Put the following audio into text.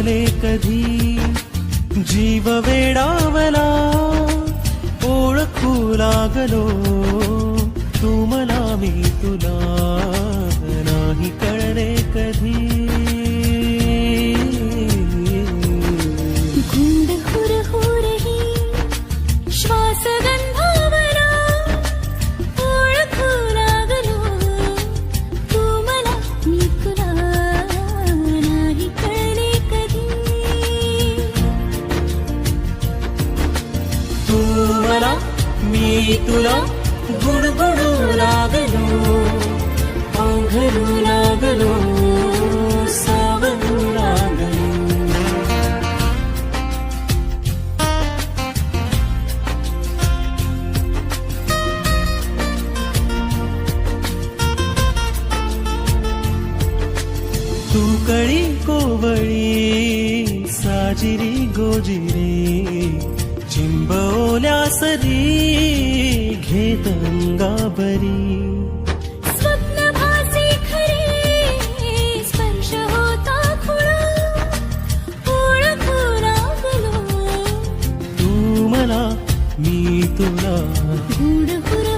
कळले कधी जीव वेडावला ओळखू लागलो तू मला मी तुला नाही कळले कधी गुंड हुर हुरही श्वास गंधावला ओळखू लागलो तू मला मी तुला नाही कळले कधी तू मला मी तुला गुणगुणू लागलो ओघलू लागलो सावरू लागलो तू कळी कोवळी साजिरी गोजिरी चिंबवल्या सरी घेत अंगाबरी स्वप्नभासी खरे स्पर्श होता खुळा ओळखू लागलो तू मला मी तुला गुंड हुर